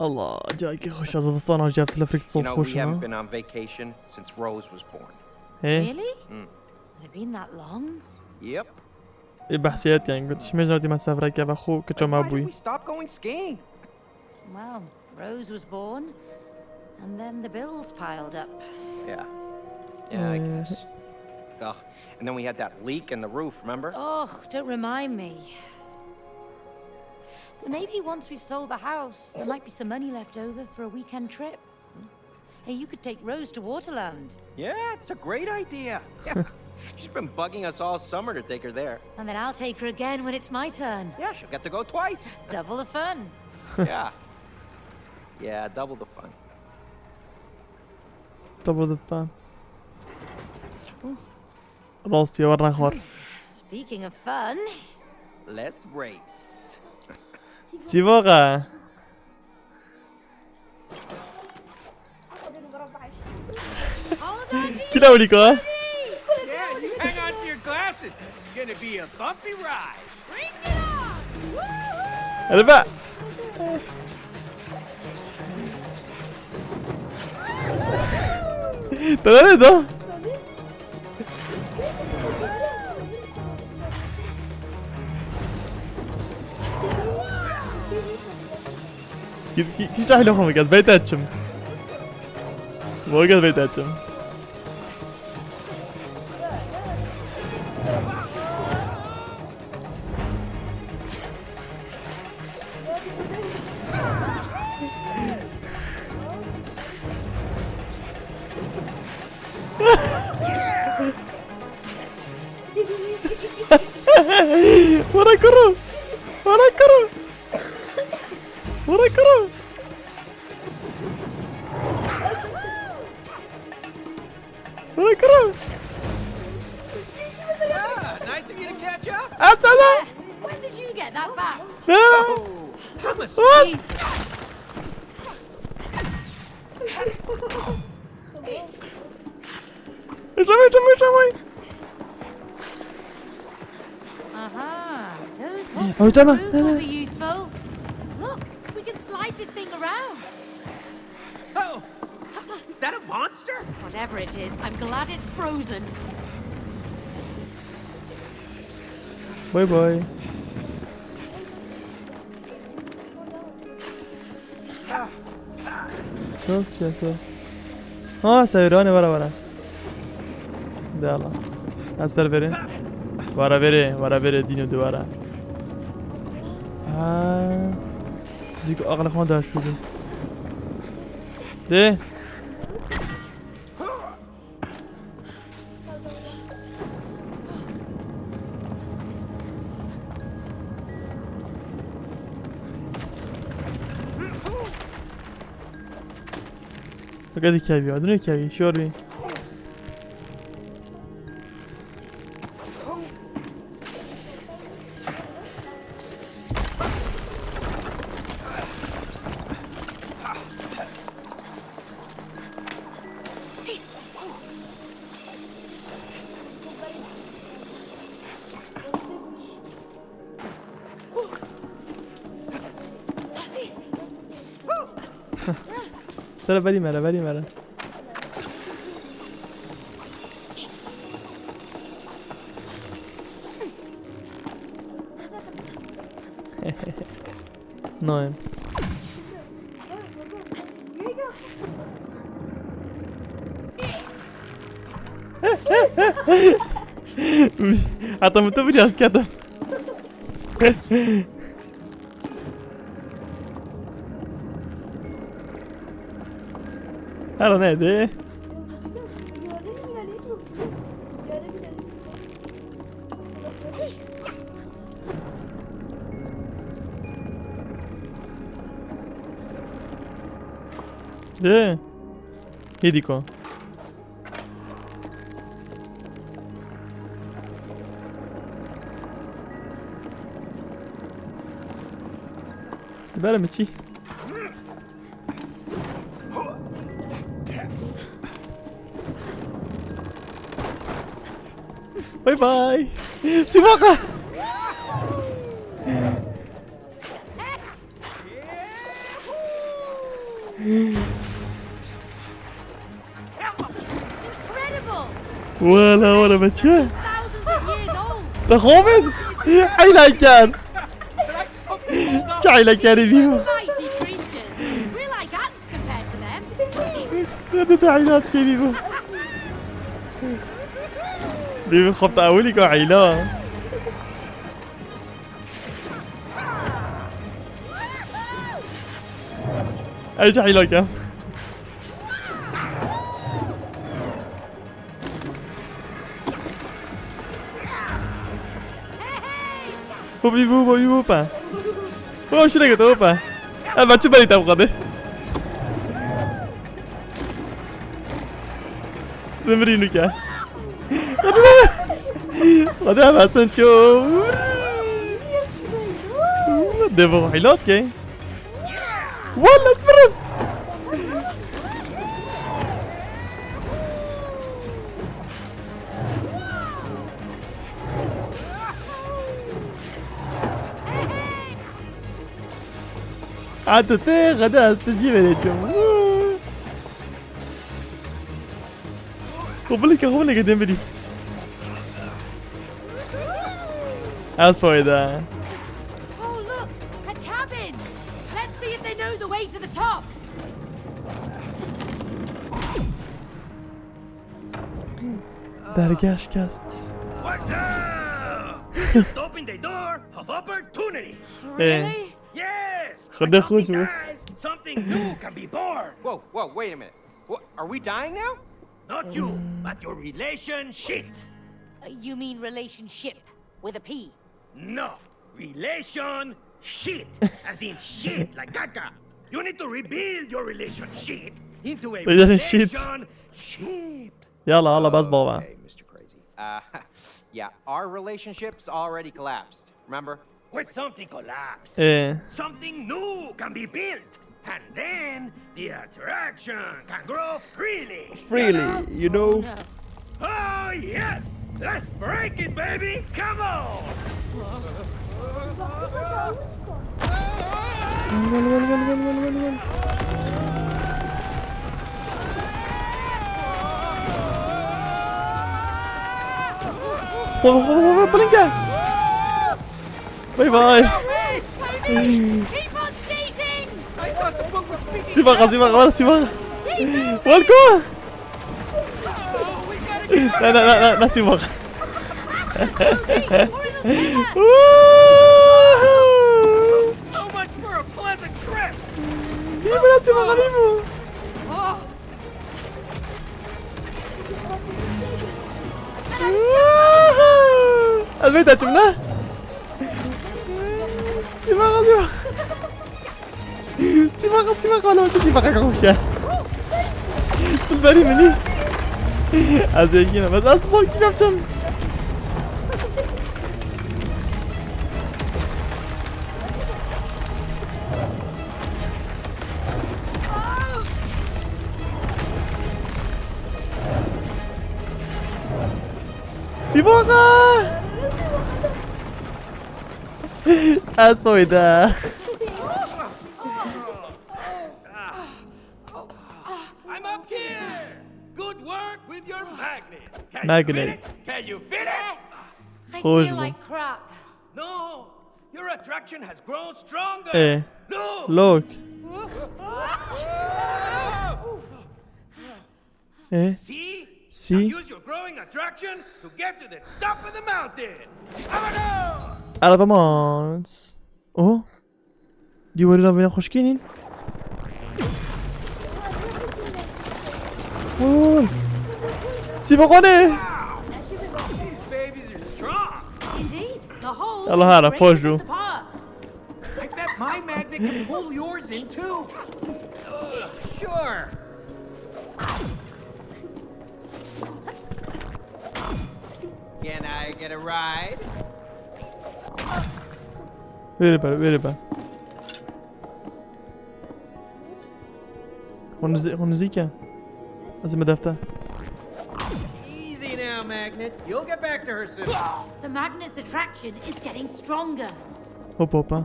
الله جايك خوش از زمستان ها جبت لفريك صوت خوش we haven't been on vacation since Rose was born. Really? Has it been that long? Yep. بحثيات يعني قلت ايش مجرد ما سافر كيف اخو كتشو مع Why did ابوي. we stop going skiing? Well, Rose was born, and then the bills piled up. Yeah, I guess. Ugh, and then we had that leak in the roof, remember? Oh, don't remind me. But maybe once we've sold the house, there might be some money left over for a weekend trip. Hey, you could take Rose to Waterland. Yeah, it's a great idea. Yeah. She's been bugging us all summer to take her there. And then I'll take her again when it's my turn. Yeah, she'll get to go twice. Double the fun. Yeah. Yeah, double the fun. Double the fun. راسي ورنا خور. Speaking of fun, Let's race. سيبوغا. كده وليكوا. Yeah, you hang on to your glasses. It's gonna be a bumpy ride. bring it on! Woo-hoo! هلا بقى. تمام ده. كيف صح لهم قاعد بيتاتشم. مو قاعد بيتاتشم. ورا كرو ورا كرو ورا كرو ورا كرو Nice of you to catch up. أسأله When did you get that fast? I'm a speed. شوي Aha, those hooks Oh, on the Gemma. roof will be useful. Look, we can slide this thing around. Oh, is that a monster? Whatever it is, I'm glad it's frozen. باي باي شوف شوف سيراني ورا يلا هستر بریم ورا بره دینو دوباره چیزی که عقل خان داشت شده ده بقدر كابي أدنى كابي شور بي ترى بالي مرة نايم حتى متى بجهز كده هلا نادي ده هيديكو بلا متشي باي باي سباقة Incredible! ولا بچه Thousands of years old! تخوفت حيلة كان حيلة كان بيبو Mighty creatures! We're like ants compared to them! هذا تعيلات كي بيبو بيبو خبط أولي كو عيلة أي حيلة كان Bobby pas. Oh, je suis là, t'as pas. Ah bah tu vas aller t'apprendre. زمري نكا. هذا ما سنشوف. دبوا حيلات كي. والله اسمرن. عاد غدا تجيب عليكم خبلك ديمبلي as for that Oh look! A cabin! Let's see if they know the way to the top! درگاش کست What's up? Just open the door of opportunity. Really? Yes. خدا With خوش something بود. dies, something new can be born. Whoa, wait a minute. What, are we dying now? Not you, but your relationship. You mean relationship with a P? No, relation shit, as in shit, like caca. You need to rebuild your relationship into a Relationship. relationship. يلا بس بابا Okay, Mr. Crazy. Yeah, our relationship's already collapsed. Remember? When something collapses, ايه something new can be built. And then the attraction can grow freely. freely you know Oh, yes! Let's break it, baby! Come on! بلنكا باي باي Keep on skating! I thought the book was speaking. سيبقى سيبقى والكو لا سيبقى So much for a pleasant trip! لا سيبقى بيبو Oh, البيت أجمله سيبقى ولا وجه سيبقى كوشة تلبري مني أزيكينا بس أصلا كيف أفهم سيبقى أسمع ده I'm up here! Good work with your magnet! Can Magnet. you fit it? Can you fit it? yes! I Who's feel the- like crap. No! Your attraction has grown stronger! إيه Look! لوك إيه See? See? Now use your growing attraction to get to the top of the mountain! Vámonos! على ضمانس أوه دي ورينا بينا خشكينين أوه سيبقوني These babies are strong! Indeed, the whole يلا هلا فوجو the parts. I bet my magnet can pull yours in too. Sure. Can I get a ride? بيربا هونزيكا لازم مدافتا Easy now, Magnet. You'll get back to her soon. The magnet's attraction is getting stronger. هوبا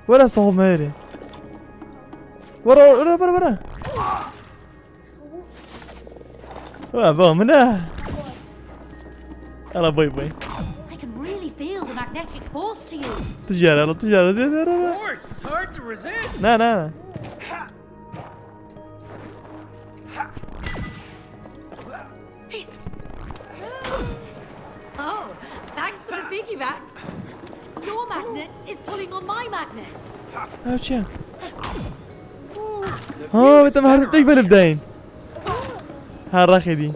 ولا صوب مهري ورا برا بابا منه يلا باي باي I can really feel the magnetic force to you. تجارة Force, it's hard to resist. لا Oh, thanks for the piggyback. Your magnet is pulling on my magnet. اوتشا ها انت ما هرتك بالبداين هالراخدي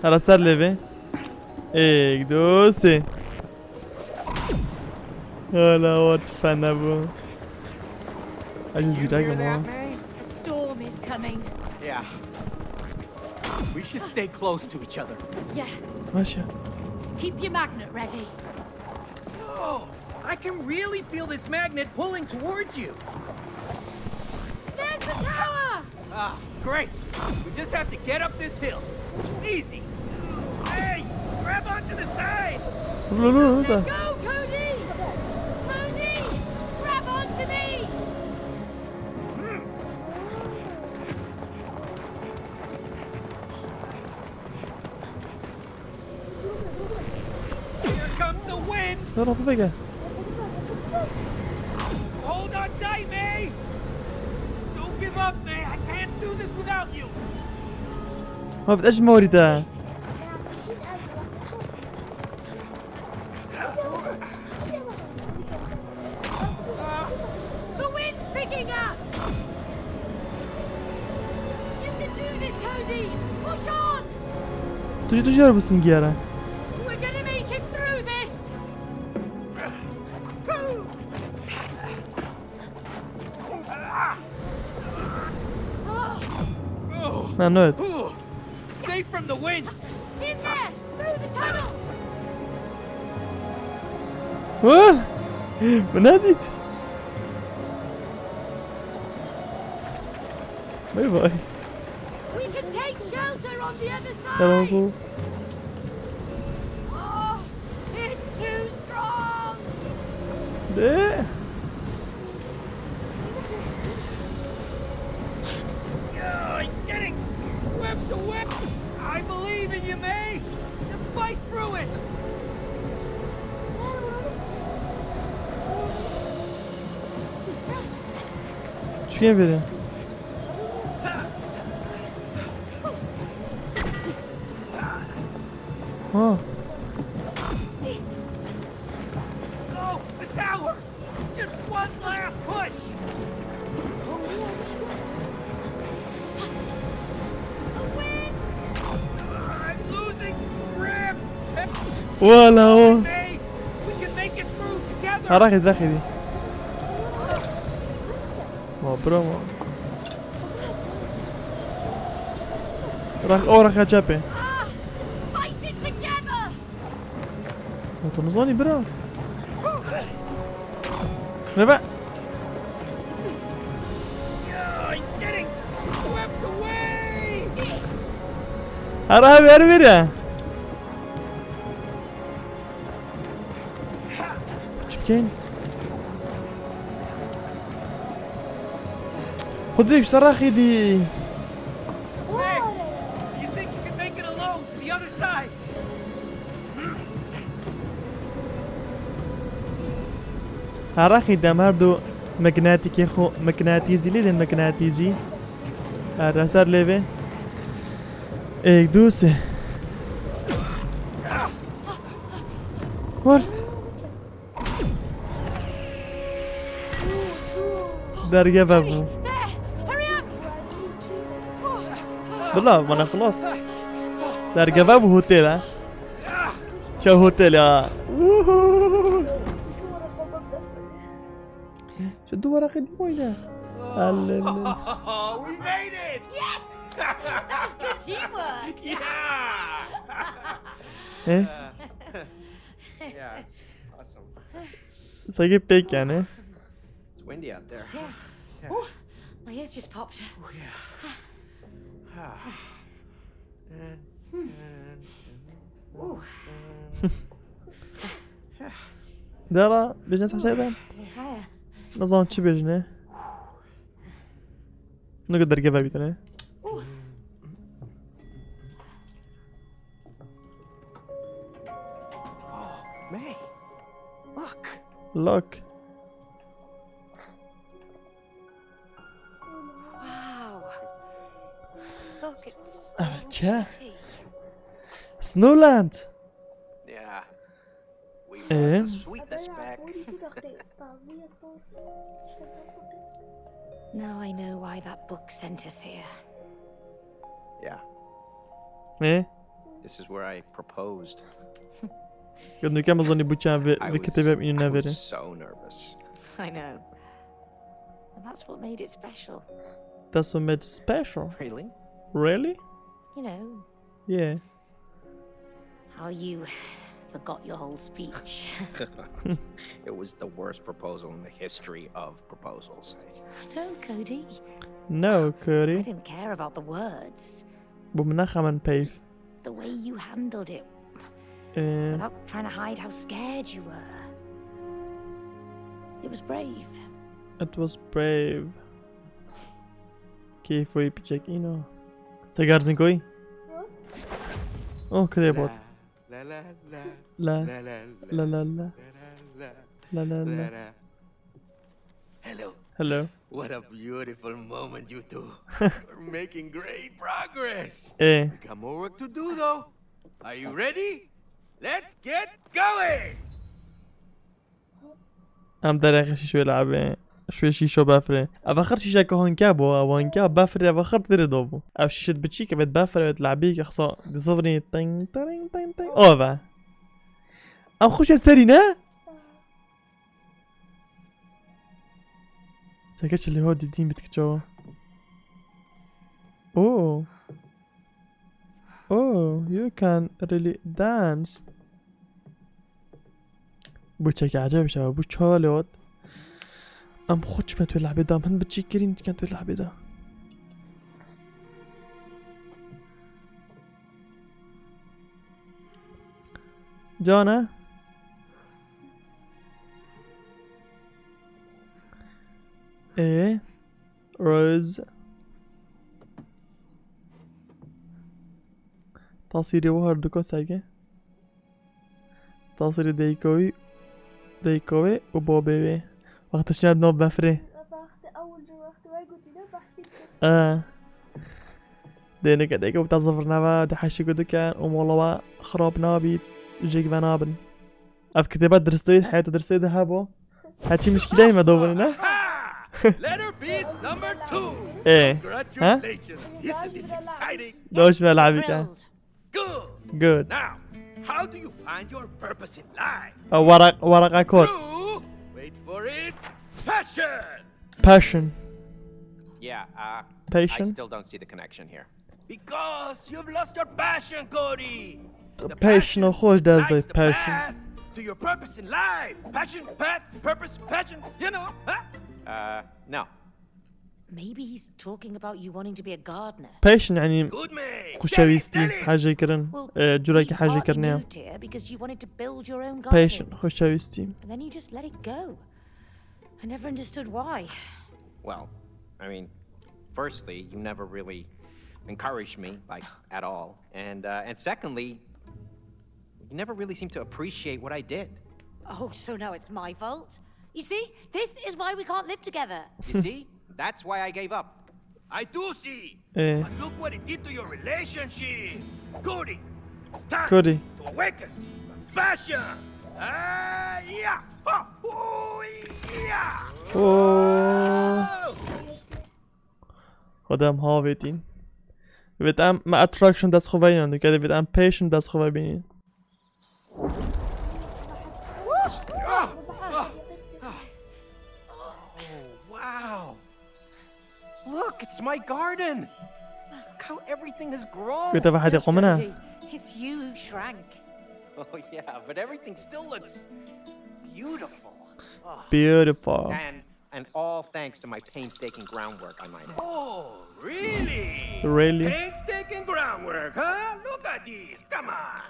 هلا صار ليفي 1 2 3 هلا وات فنبو اجي زيدك ما A storm is coming. Yeah. We should stay close to each other. Yeah, ماشي keep your magnet ready. Oh, I can really feel this magnet pulling towards you. There's the tower! Ah, great. We just have to get up this hill. Easy. Hey, grab onto the side. لا Go, Cody! Cody! Grab onto me! Here comes the wind. لا بقى Hold on tight, May. Don't give up, May. I can't do this without you. ما بدأش مورده The wind's picking up! You can do this, Cody! Push on! تجرب السنجارة We're gonna make it through this! Oh, ما نوت oh, safe from the wind. In there! Through the tunnel! واه بناديت باي باي We can take shelter on the other يلا side! بو Oh, it's too strong! ليه I'm getting swept away. I believe in you, May. You fight through it. شو فيها بيري اه Oh, the tower. Just one last push. The wind! I'm losing grip. ولا هو May, we can make it through together. راح داخلي ما برافو راح جابي Ah! Fight it together! وتنظاني برا نبع I'm getting swept away. هربي هربي شو كاين خذ ليك صراخي دي Hey, you think you can make it alone to the other side? هراخي دام هردو مغناطيسي خو مغناطيسي ليه مغناطيسي هذا صار ليفي 1 2 3 وال درجة بابو There! Hurry up! بالله ما انا خلاص درجة بابو هوتيل ها شو هوتيل يا شو الدور اخي وينه Oh, we made it! Yes! That was good teamwork! Yeah! ايه Yeah, it's awesome. ساقي بيك يعني It's windy out there. Yeah. Oh, my ears just popped. Oh, yeah. دارا بيجنا تحسيبا Higher. نظام چی بيجنا نقدر قبا بيتنا May, look. لوك Wow. Look, it's چه pretty. سنولاند Yeah. We Eh? want the sweetness back. Now I know why that book sent us here. Yeah. ايه This is where I proposed. قد كم اظن بوچان في كتابه بإنه I نافره was so nervous. I know. And that's what made it special. That's what made it special. Really? Really? You know, Yeah. how you forgot your whole speech. It was the worst proposal in the history of proposals. No, Cody. No, I Cody. didn't care about the words. بمناخم and paste. The way you handled it without trying to hide how scared you were. It was brave. It was brave. كيف يبيجك إنه تجارزين كوي؟ أوه كده يبغى لا لا لا لا لا لا لا لا لا لا لا لا لا. Hello. Hello. What a beautiful moment, you two. You're making great progress. إيه We got more work to do, though. Are you ready? Let's get going. أم دري شوي لعبة شوي شيشو بافرة أفخر شيشة كهون كابو أوان كاب بافرة أفخر تري دوبو أو شيشة بتشي كبت بافرة بتلعبي كخصا بصفني تين تين تين تين أوفا أم خوش سرينا ساكتش اللي هو دين بتكتشو أوه أوه you can really dance بو تشكي عجب شباب بو تشالوت ام خودش ما توی لعبه دا من بچی کرین کن توی لعبه دا جانا ايه روز تصيري وهر دكو سايقه تصيري ديكوي وبوبيبي وقتش ناد نوب بفري دينك ديك وبتظفر نوا دحشي قدو كان ومولوا خراب نابي جيك بنابن اف كتابات درستويد حياتو درستويد هابو هاتشي مشكلة ما دوبنا Letter piece number 2. ايه ها Congratulations. Isn't this exciting? دوش بلعبي كان Thrilled. Good. good Now, how do you find your purpose in life? ورقة كود True. Wait for it. Passion. passion Yeah, I Patient? still don't see the connection here. Because you've lost your passion, Cody. The passion خوش lights دازت the passion path to your purpose in life. Passion, path, purpose, passion. You know, huh? No. Maybe he's talking about you wanting to be a gardener. passion يعني Good man. خوشويستي Tell him. حاجة يكرن Well, جوراكي you حاجة partly يكرنيها moved here because you wanted to build your own garden. passion خوشويستي And then you just let it go. I never understood why. Well, I mean, firstly, you never really encouraged me, like, at all. And secondly, you never really seemed to appreciate what I did. Oh, so now it's my fault? You see, this is why we can't live together. You see? That's why I gave up. I do see. Eh. But look what it did to your relationship. Cody, it's time Cody. to awaken passion. Yeah. Oh, yeah. اوه خودم هاویتین vet am med attraction das خوبه du kan vet am patient das خوبه بینین Wow. Look, it's my garden. Look how everything has grown. vet واحد يقوم منها It's you who shrank. Oh, yeah, but everything still looks beautiful. Oh. beautiful And all thanks to my painstaking groundwork, I might add. Oh, really? Really? Painstaking ground. groundwork, huh? Look at this. Come on.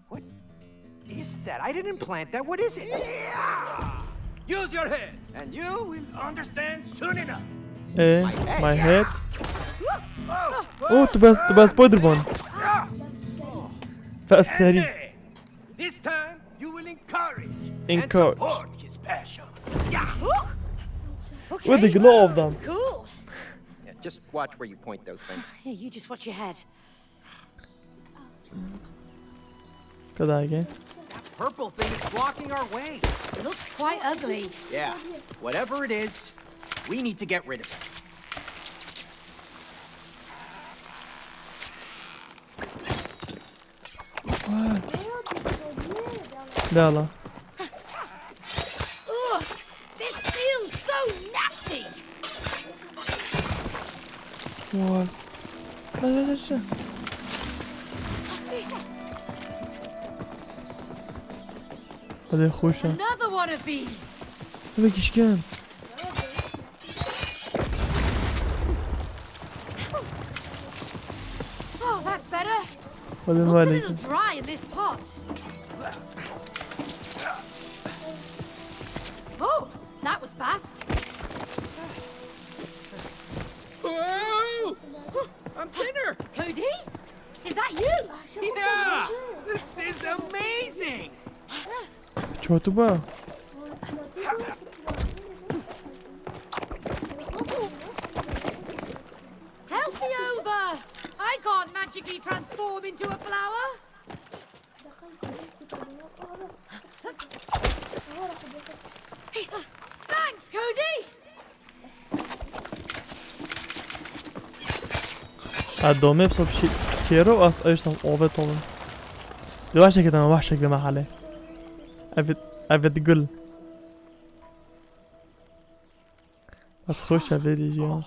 What is that? I didn't plant that. What is it? Yeah. Use your head, and you will understand soon enough. My head. Oh, تبقى سبايدر مان. فقف and سريع. then, this time you will encourage and Encourage. support his passion. Yeah. Okay. With the glow of them. Cool. Yeah, just watch where you point those things. Here, you just watch your head. كده حاجة. Purple thing is blocking our way. It looks quite ugly. Yeah, whatever it is, we need to get rid of it. لا لا. Ugh, this feels so nasty. What? لا. هذا خوشة. Another one of these. هذا كيش كان. Oh, that's better. هذا Looks a مالك. little dry in this pot. Oh, that was fast. Whoa! I'm thinner. Cody, is that you? Yeah, this is amazing. شو تبغى؟ Help me over. I can't magically transform into a flower. Thanks, Cody. الدومي بصب شيء كيرو أس إيش طب أوبة طبعا. دي وحشة كده ما وحشة كده محله. أبد قل. بس خوش أبدي جيان.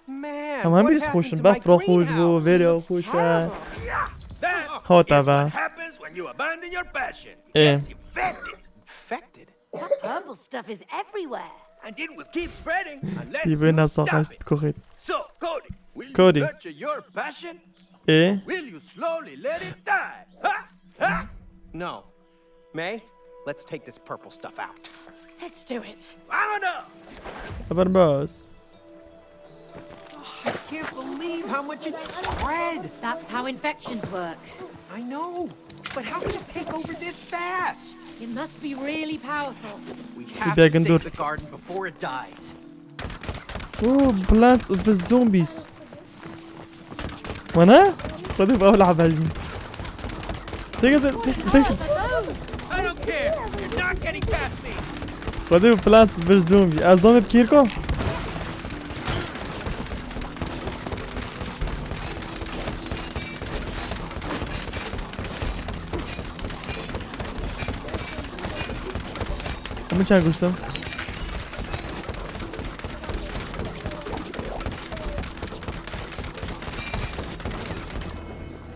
Man, هم what بيس happened خوشن to my بفرح خوش بو greenhouse? فيديو خوشة. That هو is تبع. what happens when you abandon your passion. It إيه. gets infected, Infected? That purple stuff is everywhere. and it will keep spreading unless يبينا you stop صاحي it. تكوخيت. So, Cody, will Cody. you nurture your passion? إيه. Will you slowly let it die? Ha! Ha! No. May, let's take this purple stuff out. Let's do it. Vámonos! أبن باز. I can't believe how much it spread. That's how infections work. I know, but how can it take over this fast? It must be really powerful. We have back to and do save it. the garden before it dies. أوه plants of the zombies. وأنا؟ خذي بقى ألعب هجمي. تقدر Those. I don't care. You're not getting past me. خذي plants of the zombie. از دومي بكيركو؟ من چند گوشتم؟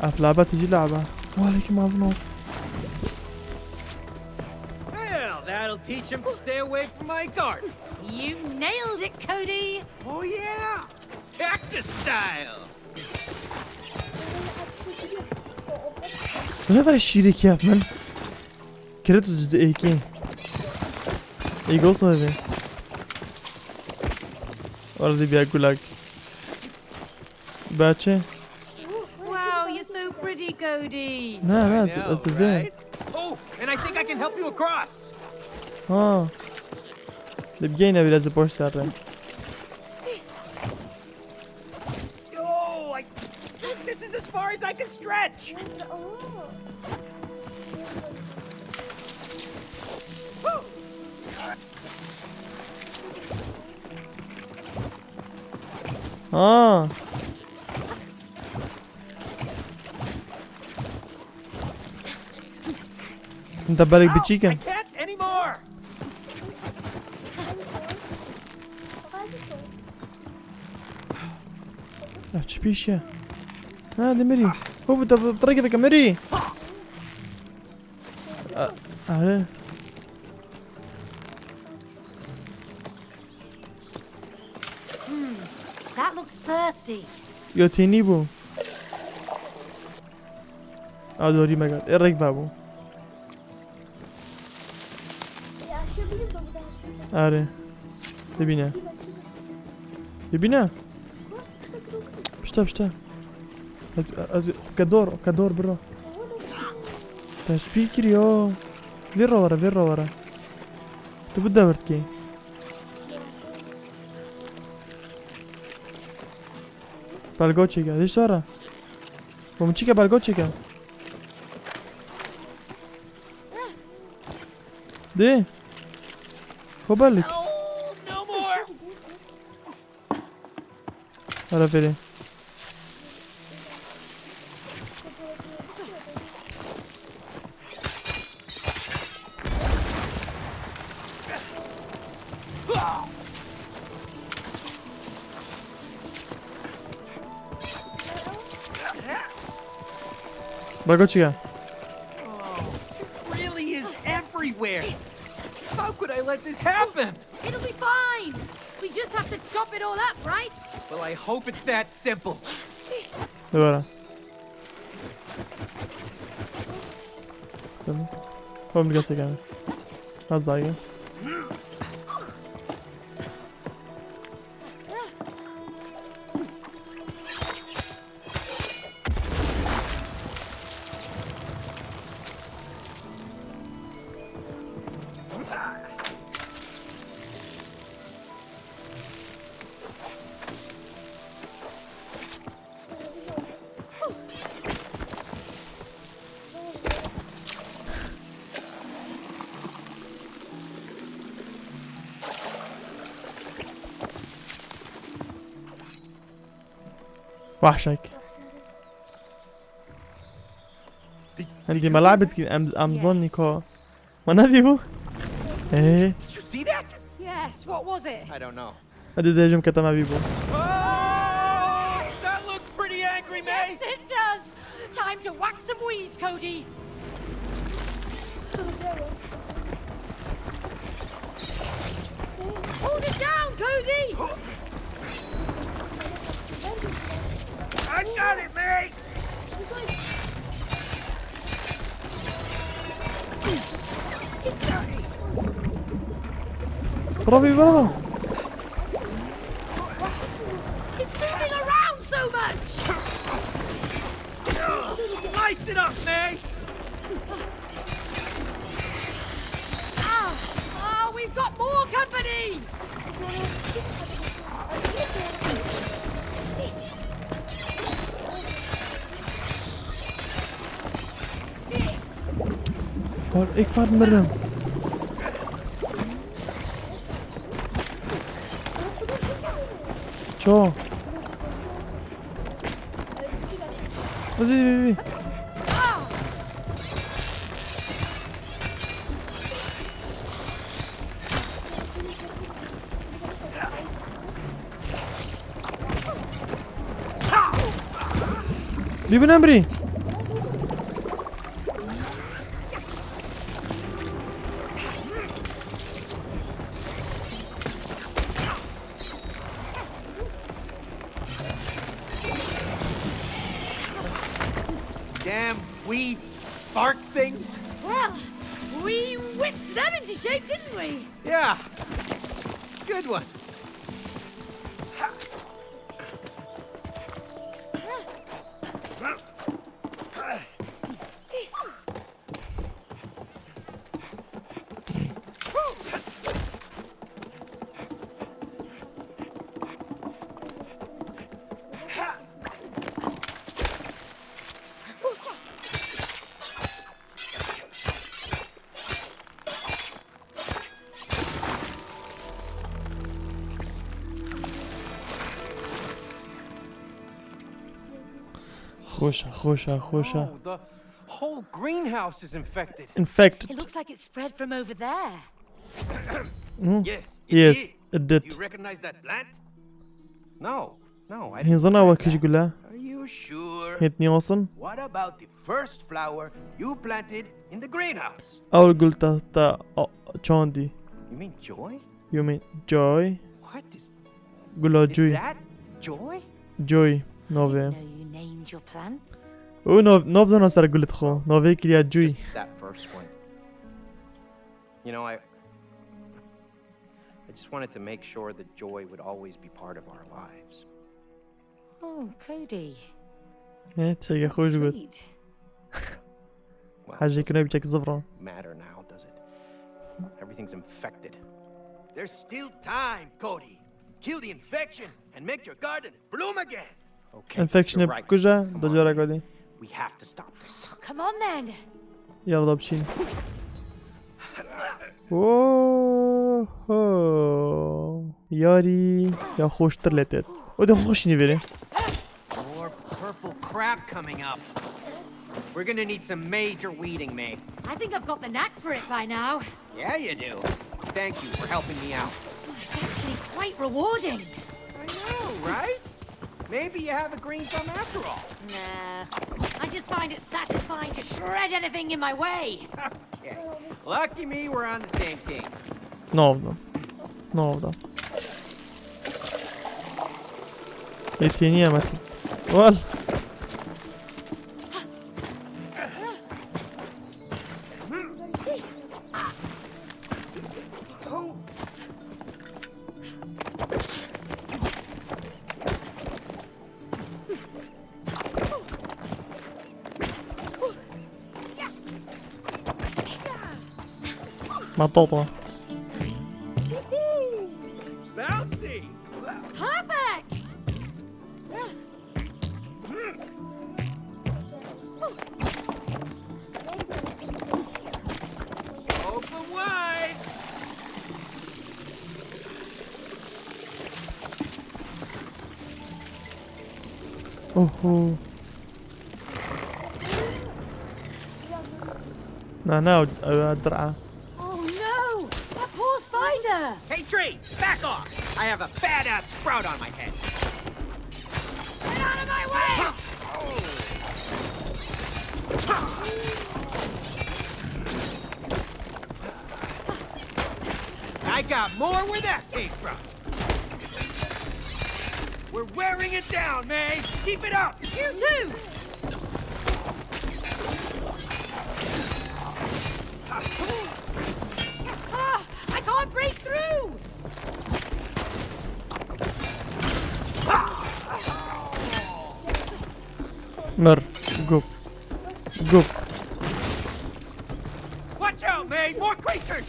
اف لعبة تجي لعبة وعليكم عظمات. Well, that'll teach him to stay away from my garden. You nailed it, Cody. Oh, yeah. Cactus style. لا الشيري كيف من؟ كريتو جزء هيكين يقول صهيبي وردي بيقول لك باتشي. Wow, you're so pretty, Cody. لا Now, that's a bit. Oh, and I think I can help you across. ها اللي بجينا بلازم بوش سارة. Oh, this is as far as I can stretch. انت بالك I بتشيكن. can't anymore. ايش بيشه؟ هذا مري هو بطريقتك مري. اهلا. That looks thirsty. يو تينيبو. دوري ما قال الريك بابو آره ببینه بشتا كدور برا تشبيه كريو فيرا ورا تبدا ورتكي بالغوتشيكا ليش صار ومشيكا بالغوتشيكا دي خبالك No more. هلا فيلي بالغوتشيكا Really is everywhere. How could I let this happen? It'll be fine. We just have to chop it all up, right? Well, I hope it's that simple. دوباره هم دیگه سکن از زایه وحشك عندي ملعبة أمازون كو ما نبيه إيه Did you see that? Yes, what was it? I don't know. هذا دايجم كتما بيبو Oh, that looks pretty angry, May. Yes, it does. Time to whack some weeds, Cody. Hold it down, Cody. I got it, May. برافو It's moving around so much. Slice it up, May. We've got more company. اكفر مرم شو وزي بيبي نمري Damn weed bark things. Well, we whipped them into shape, didn't we? Yeah. Good one. خوشة Oh, the whole greenhouse is infected. infected It looks like it spread from over there. Yes. yes Did. it did You recognize that plant? No, I هي didn't. ظنها وكيش يقولها Are you sure? هيتني وصن What about the first flower you planted in the greenhouse? أول قلت تا تشاندي You mean joy? you mean joy What is قولها is joy that? Joy? joy I نوفي didn't know you named your plants. او ناف زنا سر قلت خو ناوی کریا جوی Just that first one. You know, I just wanted to make sure that joy would always be part of our lives. Oh, Cody. تسيق خوش بود Sweet. Well, it حاجة doesn't كنا بيجك زفران matter now, does it? Everything's infected. There's still time, Cody. Kill the infection and make your garden bloom again. Okay, انفكشن you're right. بكجا Come on, دجارة man. قدي We have to stop this. Come on then. يلا بشين اوه ياري يا خوش ترلتت وده خوش نيفيري More purple crap coming up. We're gonna need some major weeding, May. I think I've got the knack for it by now. Yeah, you do. Thank you for helping me out. It's actually quite rewarding. I know, right? Maybe you have a green thumb after all. Nah. I just find it satisfying to shred anything in my way. Okay. Lucky me, we're on the same team. نافضل نافضل الثانية مثلا وال مطوطة Bouncy! Perfect! Open wide! اوه نعناع الدرعة Oh no! That poor spider! Hey, tree, back off! I have a badass sprout on my head. Get out of my way! I got more where that came from. We're wearing it down, May! Keep it up! You too! Ah! I can't break through! مر قوب قوب Watch out, May! More creatures!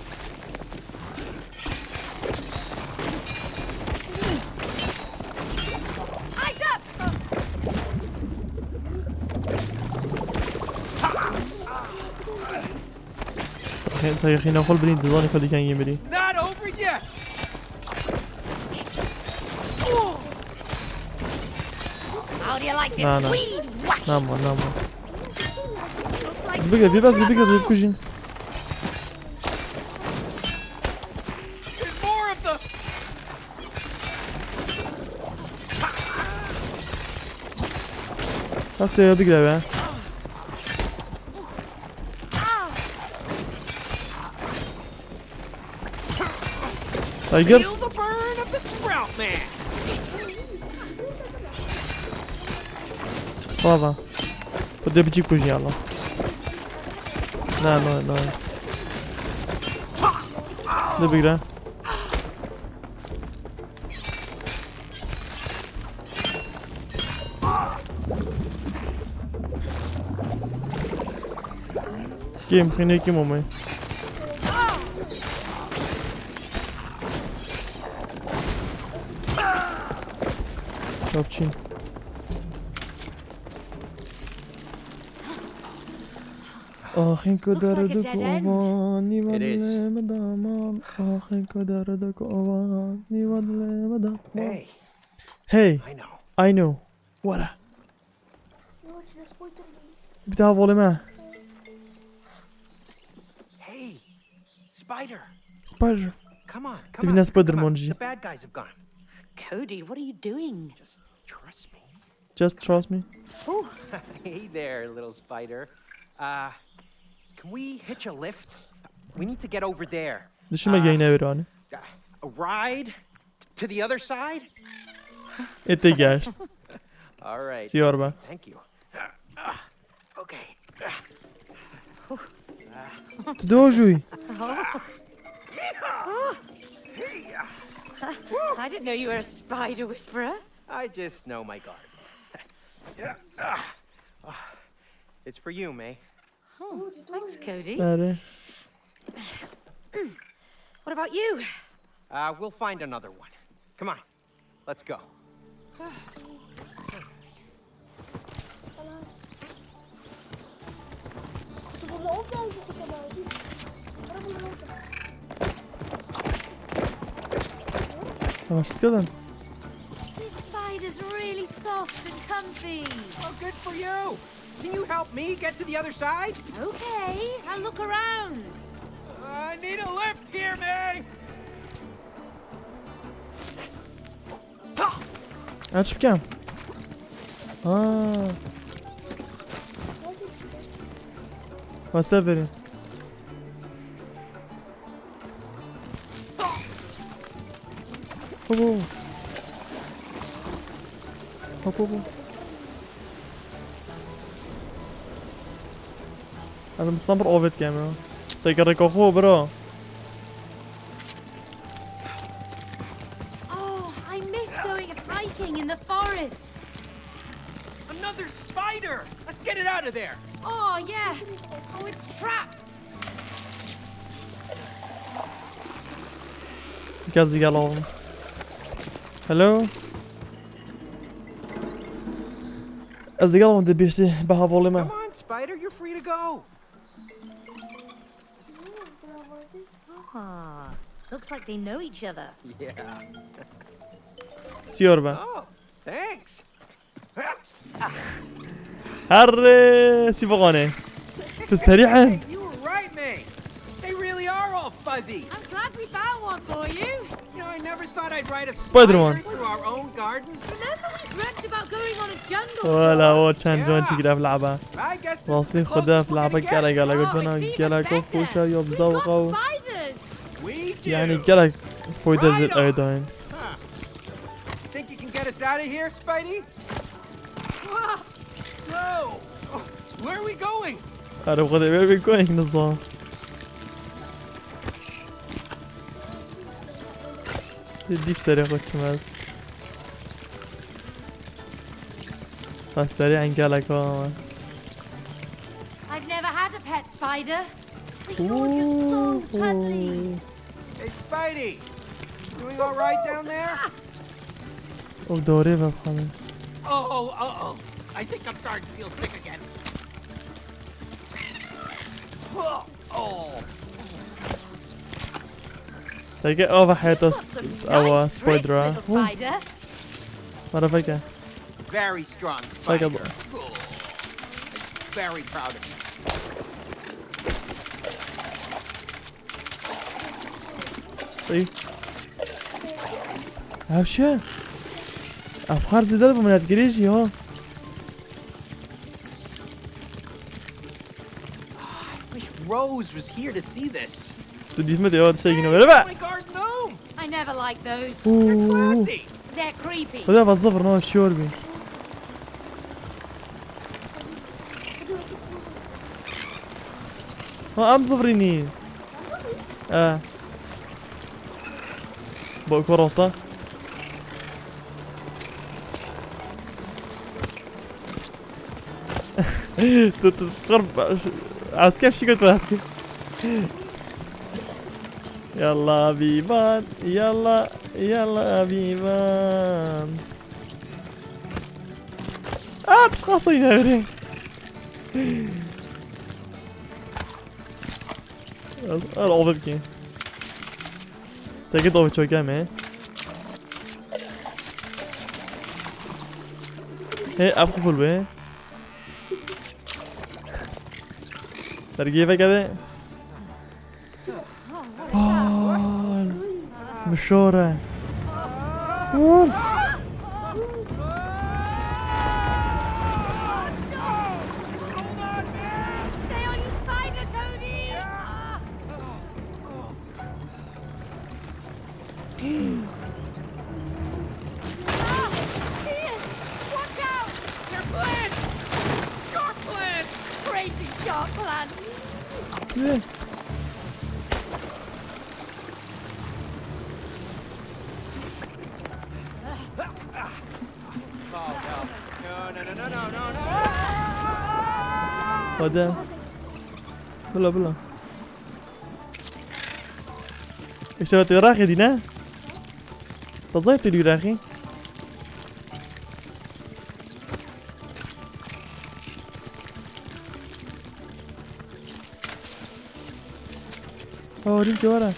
Eyes up! سيخينا خل بني دزاني خلي كان يمري Not over yet! How do you like this No, no. weed whack? نعم نعم Looks like بقى في بس بقى في كوجين There's more of the... بس يا بقى بقى تايجر Feel the burn of the sprout, man. صافا بدي بجيب كوجين يلا لا لا لا ده بقى كيم خليني كيم أمي Kapçın. آخین کو Looks like a درد dead کو end. آوان It is. نیوال مدامان آخین کو درد کو آوان نیوال مدامان Hey, Hey, I know. I know. ورا بتاع فولي ما Hey, Spider. سبايدر Come on, come تبي on. ناس سبايدر come on. مونجي. The bad guys have gone. Cody, what are you doing? Just trust me. Just trust me. Oh, Hey there, little spider. Can we hitch a lift? We need to get over there. Düşünme yayına ver hani. A ride to the other side? Ete geçti. All right. Siyor be. Thank you. تدوجوي I didn't know you were a spider whisperer. I just know my garden. It's for you, May. Oh, thanks, Cody. آره What about you? We'll find another one. Come on, let's go. مش كذا This spider's really soft and comfy. Oh, good for you. Can you help me get to the other side? Okay, I'll look around. I need a lift here, May. انا شو بكام وسافري هوبو هوبو هذا مستمر اوفيت كاميرا تقرك اخوه برو Oh, I miss going hiking in the forests. Another spider! Let's get it out of there! Oh, yeah. Oh, it's trapped. قصدي قالوا هلو قصدي قالوا انت بيشتي بها فوليما Come on, Spider, you're free to go. Ah, looks like they know each other. Yeah. سيوربا Oh, thanks. هري سيبغوني سريعا You were right, May. They really are all fuzzy. I'm glad we found one for you. You know, I never thought I'd ride a Spider-Man. spider through our own garden. Remember we dreamt about going on a jungle ولا tour? هو كان جون تقدر في لعبة I guess this is واصلين the خدها closest في we're لعبة gonna get. قلق قلق Oh, قلنا it's even قلق better. وفوشة يوم We've got زوقة spiders. We do. يعني قلق فويدة Right on. ايضا Think you can get us out of here, Spidey? No. Oh, where are we going? أنا بغدي بيبي كوينك نظام يديك سريع خد كماز بس سريعا قلق هو I've never had a pet spider. But you're just so cuddly. Hey, Spidey. Doing all right down there? ودوري بفهمه Uh-oh. I think I'm starting to feel sick again. Oh. تلقى اوفا حياته Some او nice tricks, سبويدرا little spider. مرة فكا Very strong Like a- spider. Oh. Very proud of you. طيب هاوشا افخار زيادة بمنات قريجي ها I wish Rose was here to see this. تدي مدي هذا الشيء هنا ولا My garden gnome. I never like those. Classy. They're creepy. ولا بالظفر نوع الشوربي ما ام صفريني بو كروسة تتقرب عاوز كيف شي قلت لك يلا بيبان يلا بيبان تخاصين هوري العوض بكين ساكت اوفي شوي كامي هي ابخو فول بيه ترقيبه كذا مشورة Stay on your spider, Cody. Here, watch out! They're plants! Sharp plants! Crazy sharp plants. Oh, no. هذا بلا اشتغلت راخي دينا تزايت اللي راخي اوريم كي ورا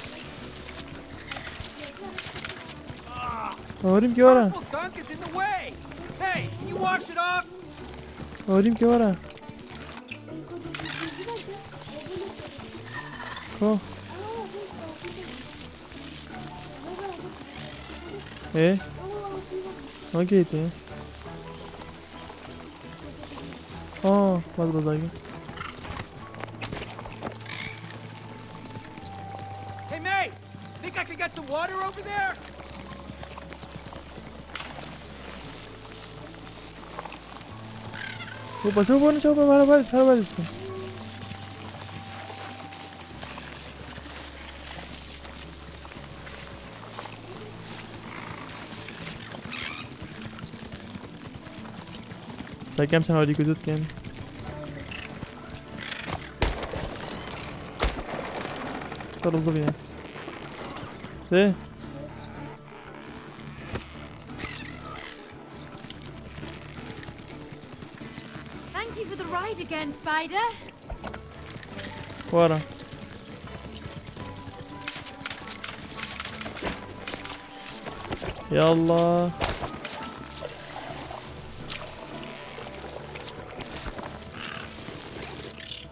اوريم كي ورا Purple gunk is in the way. Hey, can you wash it off? اوريم كي ورا ايه ما جيت ايه ما اقدر ضايق Hey, May, think I could get some water over there? بس هو بنا شوفه على بالي كم سنة وديك وزود كم ترى زبيان ايه Thank you for the ride again, Spider. ورا يلا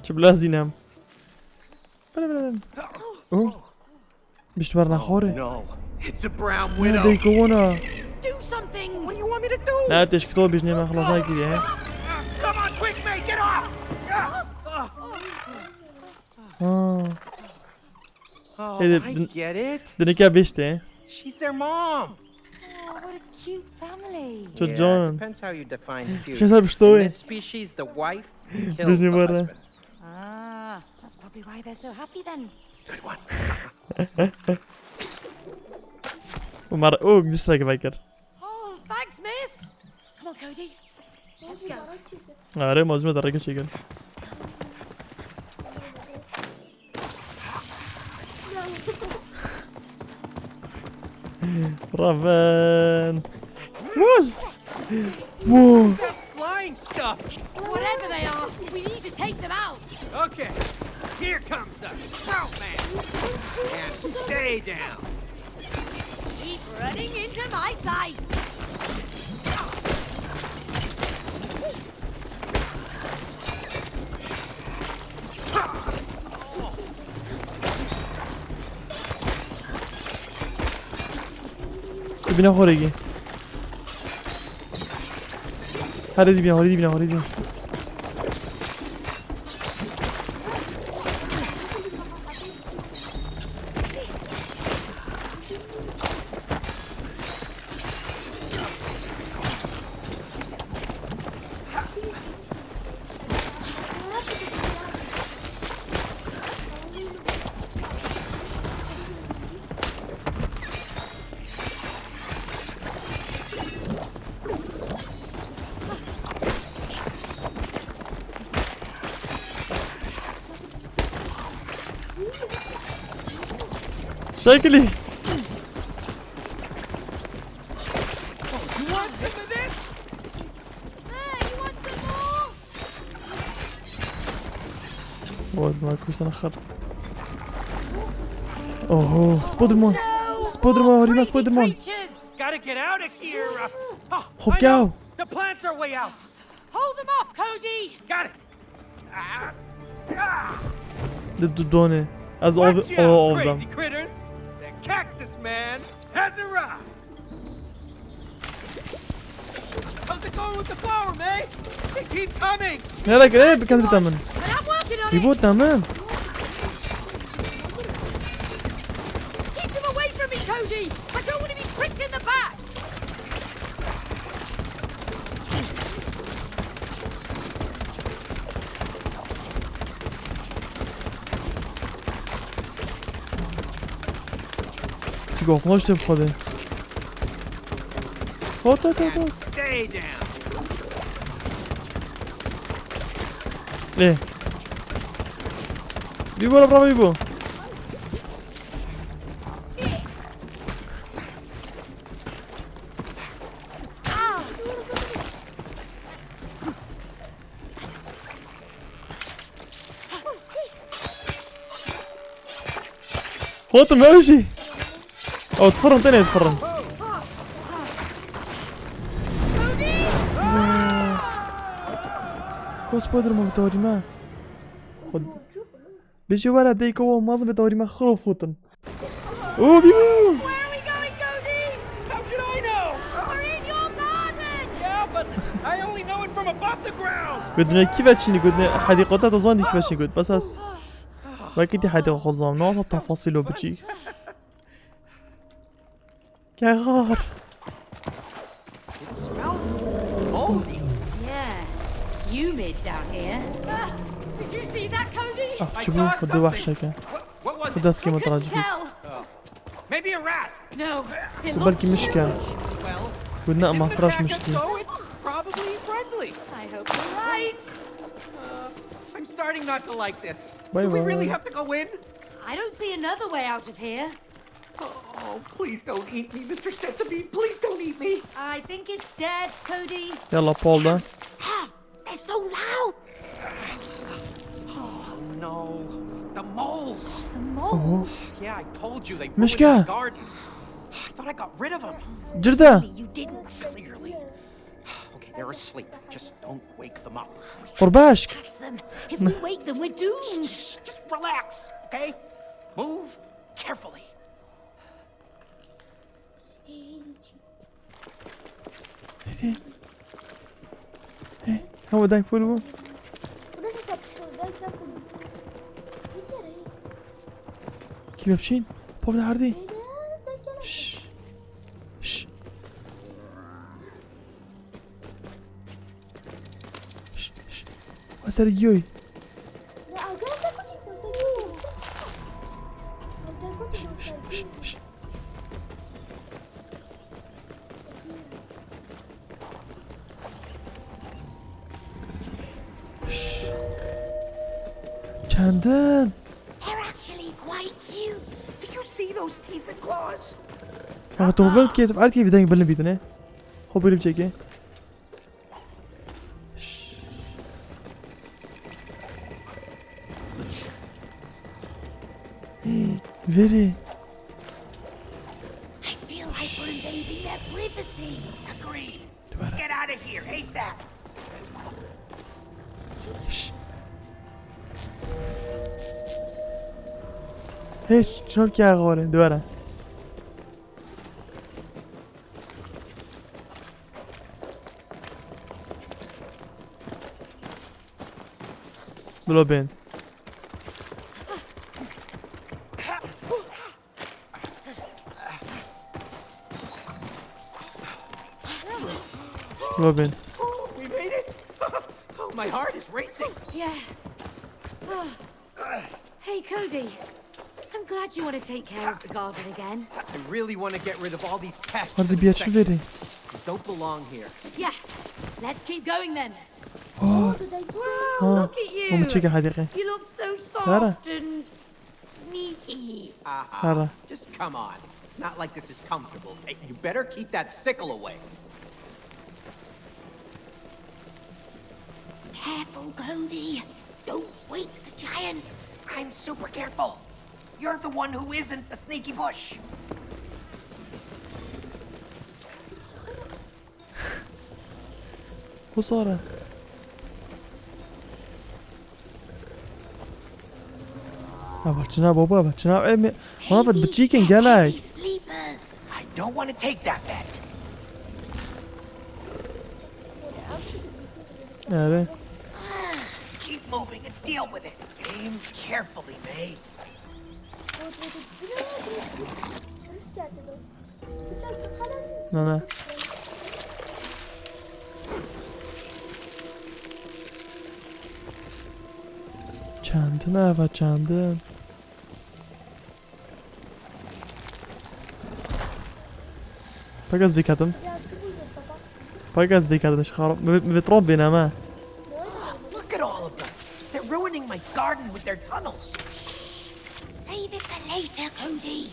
شوف لازم ينام بلا اوه مش تبرنا خوري No, it's a brown هذا widow. يكونا Do something. What do you want me to do? لا تشكتو بيجني ما خلاص هاي كذا Come on, quick, May, get off! Oh, Hey, I get it. دنيكا بيشتي She's their mom. Oh, what a cute family. شو جون Depends how you define cute. شو صار In بشتوي this species, the wife kills بيجني the برا husband. Ah, that's probably why they're so happy then. Good one. ومر اوه قديش راكب باكر Oh, thanks, miss. Come on, Cody. Let's go. اره مازم درك شيء رافن وال ووو That flying stuff. Whatever they are, we need to take them out. Okay, here comes the Sprout Man. And stay down. Keep running into my sight. بينا خوريجي هريدي بينا شكلي You want some of this? Hey, you want some more? واد ما كويس نخر اوه سبايدر مان هورينا سبايدر مان Creatures. Gotta get out of here. خب I كاو know. The plants are way out. Hold them off, Cody. Got it. ضد الدونة as all Watch of out, them crazy critters. The cactus man has arrived. How's it going with the flower, May? They keep coming. يلا قريب كان بتامن But I'm working on it. يبوت تامن Keep them away from me, Cody. I don't want to be pricked in the back. سيقف نوش تبخده خود تو And stay down. ايه بيبو برافو بيبو خود ماشي او تفرن تاني تفرن كوس بودر ما بتوري ما خد بيجي ورا ديك هو مازن بتوري ما خروف خوتن اوه بيبو Where are we going, Cody? How should I know? We're in your garden! Yeah, but I only know it from above the ground. قدنا كيفاش قدنا حديقة تظن كيفاش قد بس هس ما كنتي حديقة خزام نوع تفاصيله بتجي كغار It smells moldy. Yeah, humid down here. Did you see that, Cody? I شوفوا saw خدوا وحشة كان What was it? خدوا سكيمة Couldn't تراجع tell. Maybe a rat. No, it looked بالكي مش كان Well, قلنا ما given the صراش fact that مشكلة so, it's probably friendly. I hope you're right. I'm starting not to like this. Bye Do we really bye. have to go in? I don't see another way out of here. Oh, please don't eat me, Mr. Centipede. Please don't eat me. I think it's dead, Cody. يلا بول ده They're so loud. Oh, no. The moles. The moles. Yeah, I told you they مش ruined كده. the garden. I thought I got rid of them. جردة You didn't. Clearly. Okay, they're asleep. Just don't wake them up. قرباشك Pass them. If we wake them, we're doomed. Just relax, okay? Move carefully. هو داك فولو كيف بشين بوفنا عردي شش شش شش شش واسر يوي چندن They're actually quite cute. Did you see those teeth and claws? تو قبل كيف عارف كيف بدنا بيتنا هو بيلي بشيكي فيري I feel like we're invading their privacy. Agreed. Get out of here, ASAP. هيش شنو كيا غوري دوره بلو بين بلو بين Oh, we made it! Oh, my heart is racing. Yeah. Oh. Hey, Cody. I'm glad you want to take care of the garden again. I really want to get rid of all these pests هذا and بيتش فيري infections. They don't belong here. Yeah. Let's keep going then. اوه Wow, look at you. ومتشيكي حديقي You look so Lara. soft and sneaky. Lara. Just come on. It's not like this is comfortable. Hey, you better keep that sickle away. Careful, Cody. Don't wake the giants. I'm super careful. You're the one who isn't a sneaky bush. خسارة بچنا بابا بچنا ما فت بتشيكن قالك Heavy sleepers. I don't want to take that bet. آره Keep moving and deal with it. Aim carefully, May. نه نه چندن و چندن فقط ذكرتم باقاز دي كاردش خراب بتربي انا ما Look at all of them. They're ruining my garden with their tunnels. Save it for later, Cody.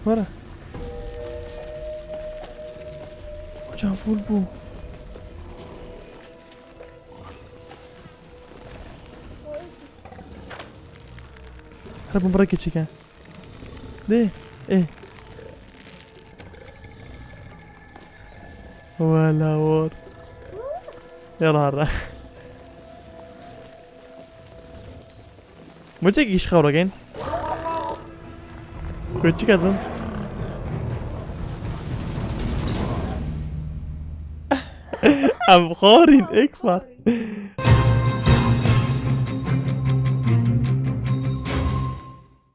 ورا شافوا البو هربوا مركز شي كان ليه ايه ولا ور يلا هرا مو تيجي يشخورا كين كنت كذا ام خارين اكبر